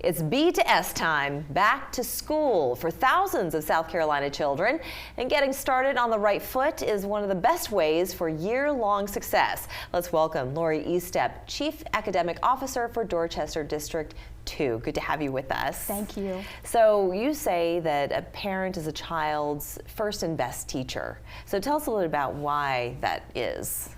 It's B to S time, back to school for thousands of South Carolina children. And getting started on the right foot is one of the best ways for year-long success. Let's welcome Lori Estep, Chief Academic Officer for Dorchester District Two. Good to have you with us. Thank you. So you say that a parent is a child's first and best teacher. So tell us a little about why that is.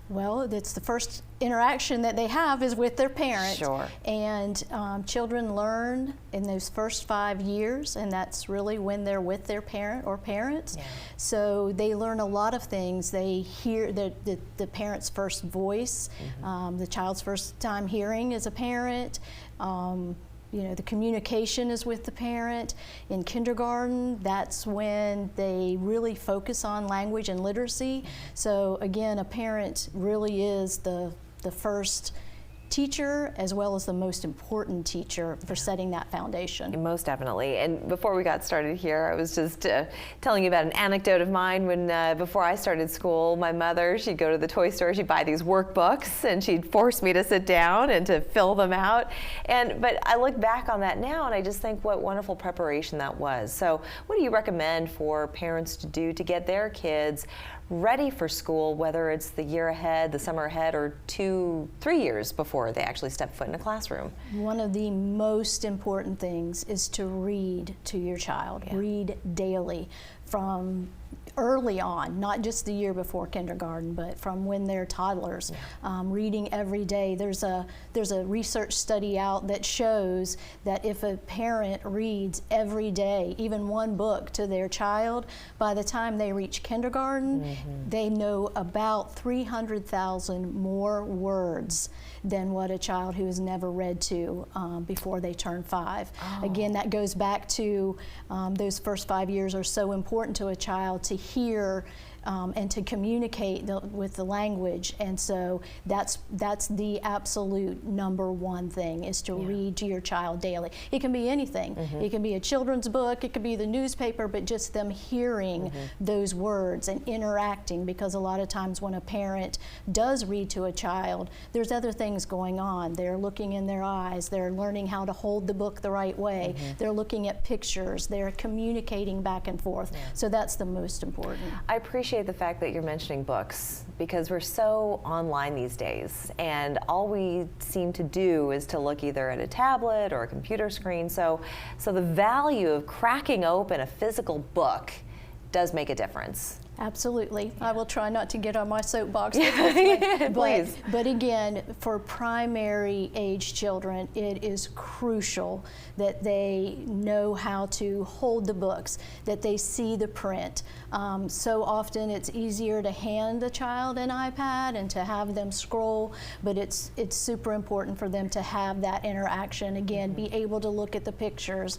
Well, it's the first interaction that they have is with their parent. Sure. And children learn in those first 5 years, and that's really when they're with their parent or parents. Yeah. So they learn a lot of things. They hear the parent's first voice, the child's first time hearing as a parent. You know, the communication is with the parent. In kindergarten, that's when they really focus on language and literacy. So again, a parent really is the first teacher as well as the most important teacher for setting that foundation. Most definitely. And before we got started here, I was just telling you about an anecdote of mine when before I started school, my mother, she'd go to the toy store, she'd buy these workbooks and she'd force me to sit down and to fill them out. But I look back on that now and I just think what wonderful preparation that was. So what do you recommend for parents to do to get their kids ready for school, whether it's the year ahead, the summer ahead, or 2-3 years before they actually step foot in a classroom? One of the most important things is to read to your child. Yeah. Read daily from early on, not just the year before kindergarten, but from when they're toddlers. Yeah. Reading every day. There's a research study out that shows that if a parent reads every day, even one book to their child, by the time they reach kindergarten, they know about 300,000 more words than what a child who has never read to before they turn 5. Oh. Again, that goes back to those first 5 years are so important to a child to hear and to communicate with the language, and so that's the absolute #1 thing is to read to your child daily. It can be anything. It can be a children's book, it could be the newspaper, but just them hearing those words and interacting, because a lot of times when a parent does read to a child, there's other things going on. They're looking in their eyes, they're learning how to hold the book the right way, they're looking at pictures, they're communicating back and forth. So that's the most important. I appreciate the fact that you're mentioning books, because we're so online these days and all we seem to do is to look either at a tablet or a computer screen. So the value of cracking open a physical book does make a difference. Absolutely. I will try not to get on my soapbox. Please. But again, for primary age children, it is crucial that they know how to hold the books, that they see the print. So often it's easier to hand a child an iPad and to have them scroll, but it's super important for them to have that interaction. Again, be able to look at the pictures.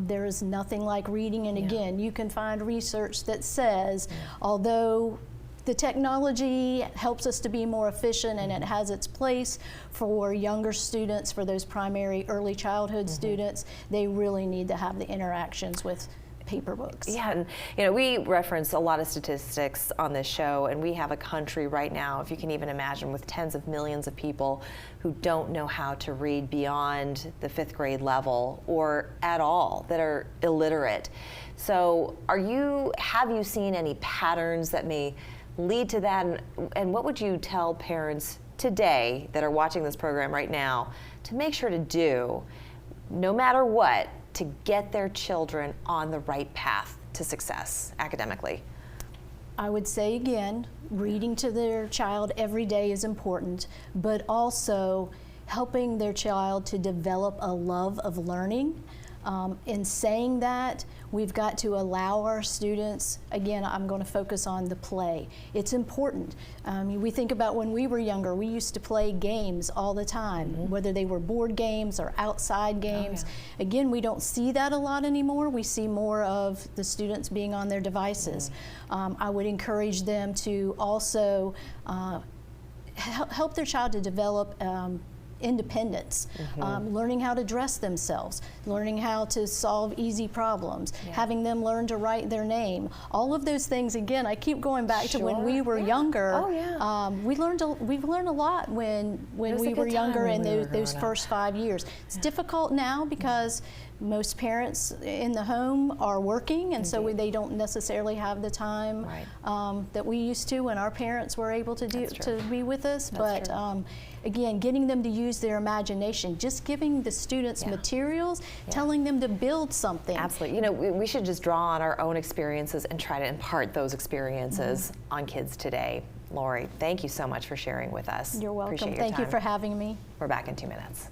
There is nothing like reading, and again, you can find research that says although the technology helps us to be more efficient and it has its place for younger students, for those primary early childhood students, they really need to have the interactions with paper books. Yeah, and you know, we reference a lot of statistics on this show, and we have a country right now, if you can even imagine, with tens of millions of people who don't know how to read beyond the 5th grade level or at all, that are illiterate. So have you seen any patterns that may lead to that, and what would you tell parents today that are watching this program right now to make sure to do, no matter what, to get their children on the right path to success academically? I would say again, reading to their child every day is important, but also helping their child to develop a love of learning. In saying that, we've got to allow our students, again, I'm going to focus on the play. It's important. We think about when we were younger, we used to play games all the time, whether they were board games or outside games. Again, we don't see that a lot anymore. We see more of the students being on their devices. I would encourage them to also help their child to develop independence, learning how to dress themselves, learning how to solve easy problems, having them learn to write their name. All of those things, again, I keep going back to when we were younger. We've learned a lot when we were younger in those first 5 years. It's difficult now because most parents in the home are working, and so they don't necessarily have the time that we used to when our parents were able to be with us. But again, getting them to use their imagination, just giving the students materials, telling them to build something. Absolutely. You know, we should just draw on our own experiences and try to impart those experiences on kids today. Lori, thank you so much for sharing with us. You're welcome. Appreciate your Thank you time. for having me. We're back in 2 minutes.